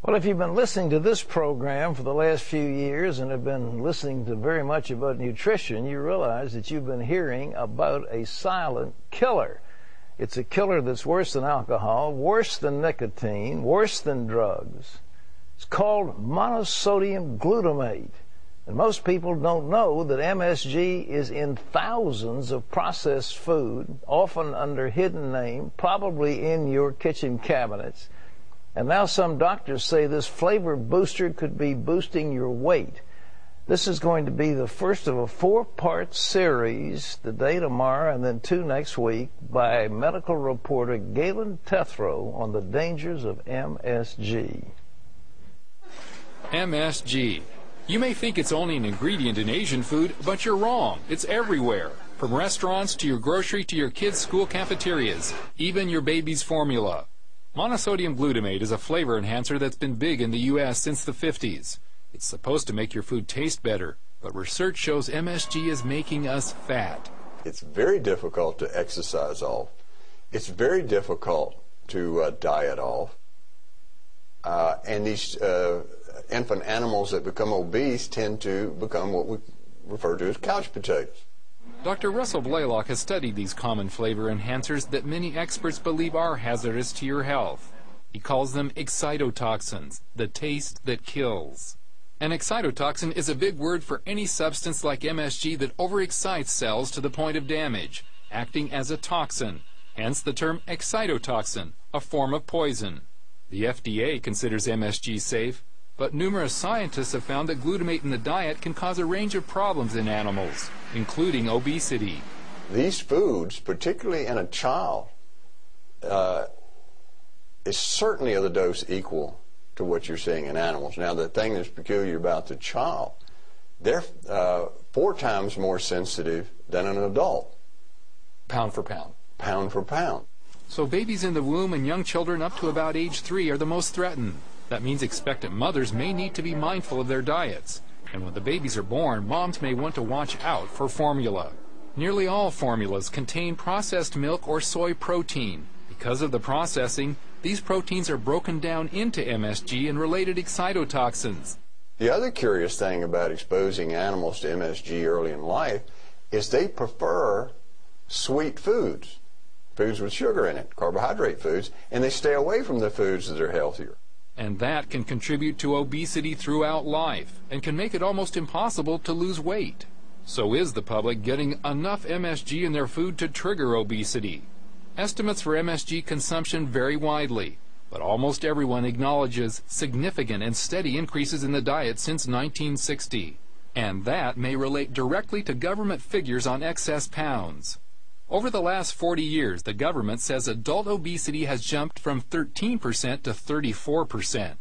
Well, if you've been listening to this program for the last few years and have been listening to very much about nutrition, you realize that you've been hearing about a silent killer. It's a killer that's worse than alcohol, worse than nicotine, worse than drugs. It's called monosodium glutamate. And most people don't know that MSG is in thousands of processed food, often under hidden name, probably in your kitchen cabinets. And now some doctors say this flavor booster could be boosting your weight. This is going to be the first of a 4-part series, today, tomorrow, and then 2 next week, by medical reporter Galen Tethrow on the dangers of MSG. MSG. You may think it's only an ingredient in Asian food, but you're wrong. It's everywhere. From restaurants to your grocery to your kids' school cafeterias, even your baby's formula. Monosodium glutamate is a flavor enhancer that's been big in the U.S. since the 50s. It's supposed to make your food taste better, but research shows MSG is making us fat. It's very difficult to exercise off. It's very difficult to diet off. And these infant animals that become obese tend to become what we refer to as couch potatoes. Dr. Russell Blaylock has studied these common flavor enhancers that many experts believe are hazardous to your health. He calls them excitotoxins, the taste that kills. An excitotoxin is a big word for any substance like MSG that overexcites cells to the point of damage, acting as a toxin, hence the term excitotoxin, a form of poison. The FDA considers MSG safe, but numerous scientists have found that glutamate in the diet can cause a range of problems in animals, including obesity. These foods, particularly in a child, is certainly of the dose equal to what you're seeing in animals. Now, the thing that's peculiar about the child, they're 4 times more sensitive than an adult. Pound for pound. Pound for pound. So babies in the womb and young children up to about age 3 are the most threatened. That means expectant mothers may need to be mindful of their diets. And when the babies are born, moms may want to watch out for formula. Nearly all formulas contain processed milk or soy protein. Because of the processing, these proteins are broken down into MSG and related excitotoxins. The other curious thing about exposing animals to MSG early in life is they prefer sweet foods, foods with sugar in it, carbohydrate foods, and they stay away from the foods that are healthier. And that can contribute to obesity throughout life and can make it almost impossible to lose weight. So is the public getting enough MSG in their food to trigger obesity? Estimates for MSG consumption vary widely, but almost everyone acknowledges significant and steady increases in the diet since 1960. And that may relate directly to government figures on excess pounds. Over the last 40 years, the government says adult obesity has jumped from 13% to 34%,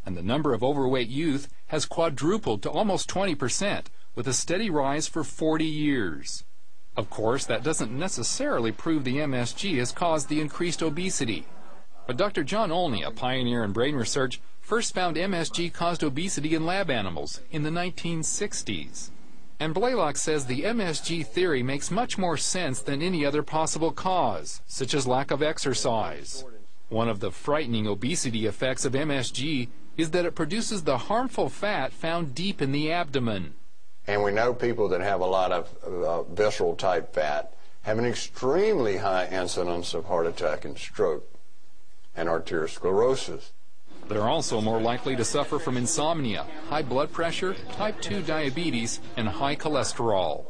and the number of overweight youth has quadrupled to almost 20%, with a steady rise for 40 years. Of course, that doesn't necessarily prove the MSG has caused the increased obesity. But Dr. John Olney, a pioneer in brain research, first found MSG caused obesity in lab animals in the 1960s. And Blaylock says the MSG theory makes much more sense than any other possible cause, such as lack of exercise. One of the frightening obesity effects of MSG is that it produces the harmful fat found deep in the abdomen. And we know people that have a lot of visceral type fat have an extremely high incidence of heart attack and stroke and arteriosclerosis. They're also more likely to suffer from insomnia, high blood pressure, type 2 diabetes, and high cholesterol.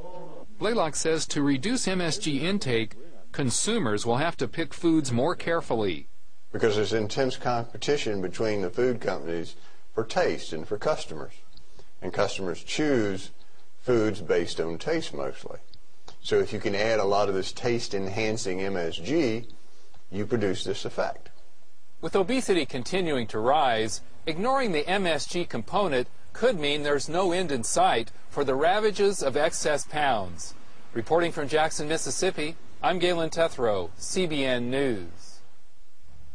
Blaylock says to reduce MSG intake, consumers will have to pick foods more carefully. Because there's intense competition between the food companies for taste and for customers. And customers choose foods based on taste mostly. So if you can add a lot of this taste-enhancing MSG, you produce this effect. With obesity continuing to rise, ignoring the MSG component could mean there's no end in sight for the ravages of excess pounds. Reporting from Jackson, Mississippi, I'm Galen Tethrow, CBN News.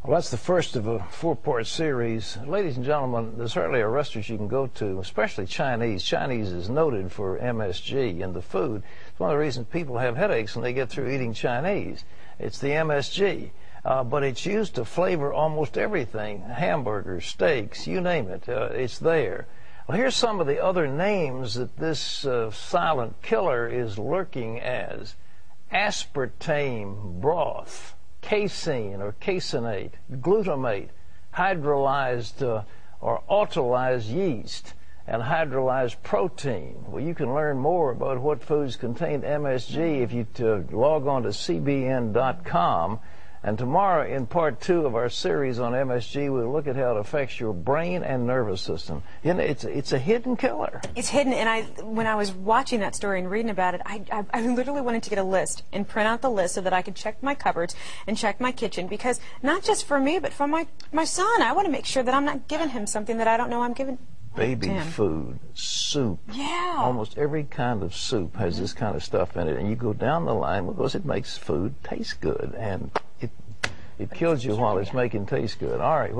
Well, that's the first of a 4-part series. Ladies and gentlemen, there's hardly a restaurant you can go to, especially Chinese. Chinese is noted for MSG in the food. It's one of the reasons people have headaches when they get through eating Chinese. It's the MSG. but it's used to flavor almost everything, hamburgers, steaks, you name it, it's there. Well, here's some of the other names that this silent killer is lurking as: aspartame broth, casein or caseinate, glutamate, hydrolyzed or autolyzed yeast, and hydrolyzed protein. Well, you can learn more about what foods contain MSG if you log on to cbn.com. And tomorrow, in part 2 of our series on MSG, we'll look at how it affects your brain and nervous system. You know, it's a hidden killer. It's hidden, and when I was watching that story and reading about it, I literally wanted to get a list and print out the list so that I could check my cupboards and check my kitchen, because not just for me, but for my son. I want to make sure that I'm not giving him something that I don't know I'm giving. Baby food, soup. Yeah. Almost every kind of soup has this kind of stuff in it, and you go down the line because it makes food taste good, and it kills you while it's making taste good. All right.